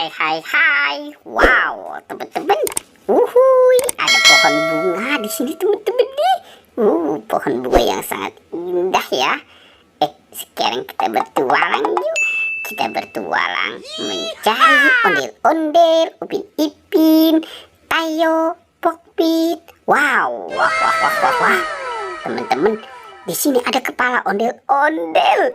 Hai. Wow, teman-teman. Uhuy, ada pohon bunga di sini teman-teman nih. Pohon bunga yang sangat indah ya. Sekarang kita bertualang yuk. Kita bertualang mencari ondel-ondel, Upin Ipin, Tayo, Pokpit. Wow, wah. Teman-teman, di sini ada kepala ondel-ondel.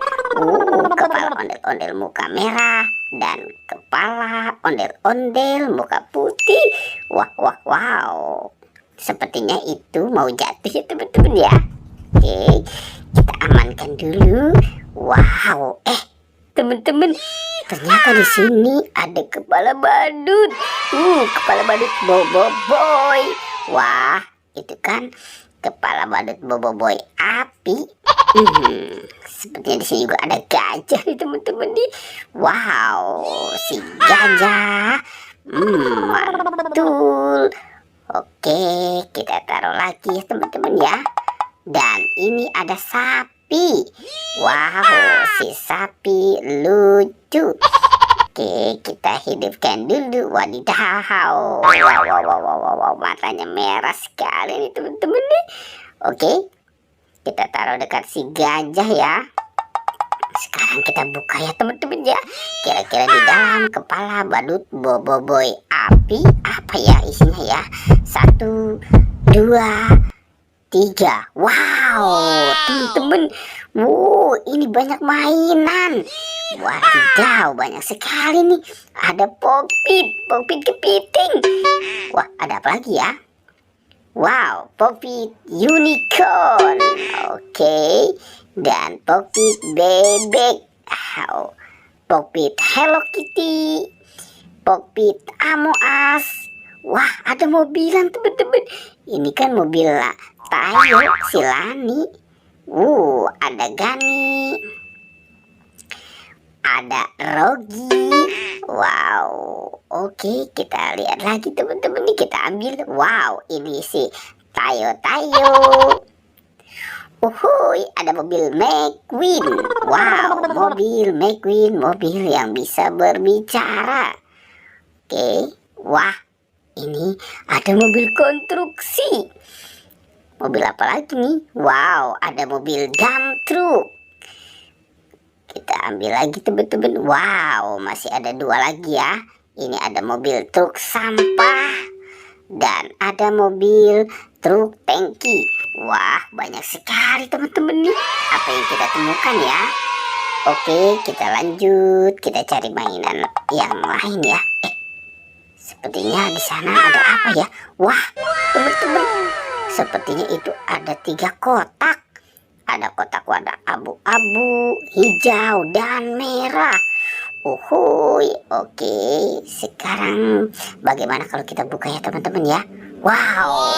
Kepala ondel-ondel muka merah dan kepala ondel-ondel muka putih. Wow. Sepertinya itu mau jatuh ya teman-teman ya. Oke, kita amankan dulu. Wow, teman-teman, ternyata di sini ada kepala badut. Kepala badut Boboiboy. Wah, itu kan kepala badut Boboiboy api. Sepertinya di sini juga ada gajah nih teman-teman nih. Wow, si gajah. Mantul. Oke, kita taruh lagi ya teman-teman ya. Dan ini ada sapi. Wow, si sapi lucu. Oke, kita hidupkan dulu. Wadidaw. Wow, matanya merah sekali nih teman-teman nih. Oke, kita taruh dekat si gajah ya. Sekarang kita buka ya teman-teman ya. Kira-kira di dalam kepala badut Boboiboy api apa ya isinya ya? 1, 2, 3. Wow, teman-teman. Ini banyak mainan. Wadidaw, banyak sekali nih. Ada Pokpit kepiting. Wah, ada apa lagi ya? Wow, Pokpit unicorn. Oke. Dan Pokpit bebek. Pokpit Hello Kitty. Pokpit Amoas. Wah, ada mobilan teman-teman. Ini kan mobil Tayo, si Lani. Ada Gani. Ada Rogi. Wow. Oke, kita lihat lagi teman-teman nih, kita ambil. Wow, ini si Tayo. Ada mobil McQueen. Wow, mobil McQueen, mobil yang bisa berbicara. Oke, wah, ini ada mobil konstruksi. Mobil apa lagi nih? Wow, ada mobil dump truck. Kita ambil lagi teman-teman. Wow, masih ada 2 lagi ya. Ini ada mobil truk sampah dan ada mobil truk tangki. Wah, banyak sekali teman-teman nih. Apa yang kita temukan ya? Oke, kita lanjut. Kita cari mainan yang lain ya. Sepertinya di sana ada apa ya? Wah, teman-teman. Sepertinya itu ada 3 kotak. Ada kotak warna abu-abu, hijau, dan merah. Oke. Sekarang bagaimana kalau kita buka ya teman-teman ya? Wow.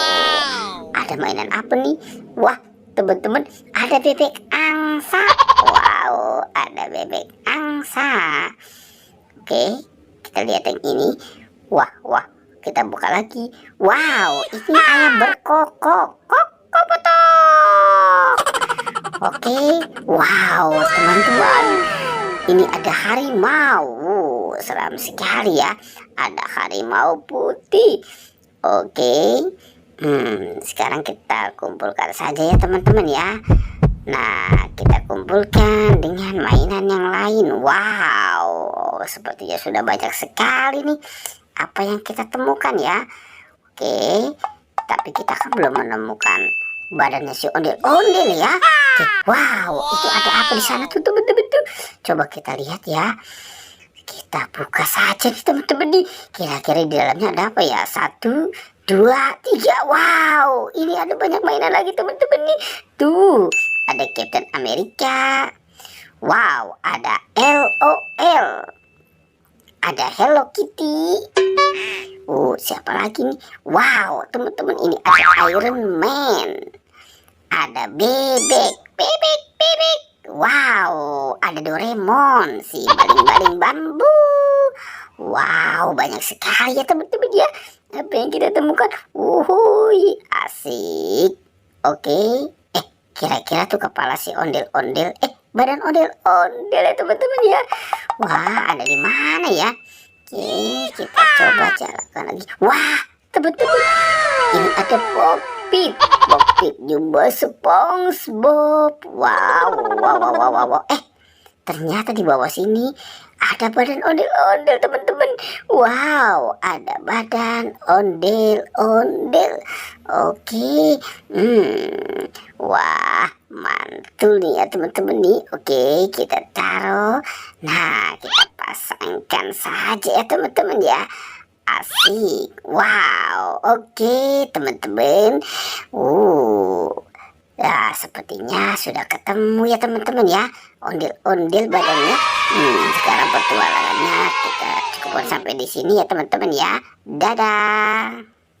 Ada mainan apa nih? Wah, teman-teman, ada bebek angsa. Wow, ada bebek angsa. Oke, kita lihat yang ini. Wah, kita buka lagi. Wow, ini ayam berkokok. Oke, wow teman-teman, ini ada harimau. Seram sekali ya. Ada harimau putih. Oke, sekarang kita kumpulkan saja ya teman-teman ya. Nah, kita kumpulkan dengan mainan yang lain. Wow, sepertinya sudah banyak sekali nih apa yang kita temukan ya. Oke, tapi kita kan belum menemukan badannya si ondel-ondel ya. Wow, itu ada apa di sana tuh teman-teman tuh? Coba kita lihat ya. Kita buka saja nih teman-teman nih. Kira-kira di dalamnya ada apa ya? 1, 2, 3. Wow, ini ada banyak mainan lagi teman-teman nih. Tuh, ada Captain America. Wow, ada LOL. Ada Hello Kitty. Siapa lagi nih? Wow, teman-teman, ini ada Iron Man. Ada bebek. Wow, ada Doraemon, si baling-baling bambu. Wow, banyak sekali ya teman-teman ya. Apa yang kita temukan? Asik. Oke. Kira-kira tuh kepala si ondel-ondel. Badan ondel-ondel ya teman-teman ya. Wah, ada di mana ya? Oke, kita coba jalankan lagi. Wah, teman-teman, ini ada Popit. Popit jumbo SpongeBob. Wow, wow, wow, wow, wow, wow. Ternyata di bawah sini ada badan ondel-ondel, teman-teman. Wow, ada badan ondel-ondel. Oke. Wah, mantul nih ya teman-teman nih. Oke, kita taruh. Nah, kita pasangkan saja ya teman-teman ya. Asik. Wow. Oke, teman-teman. Ya, sepertinya sudah ketemu ya teman-teman ya. Ondel-ondel badannya. Sekarang petualangannya kita cukupkan sampai di sini ya teman-teman ya. Dadah.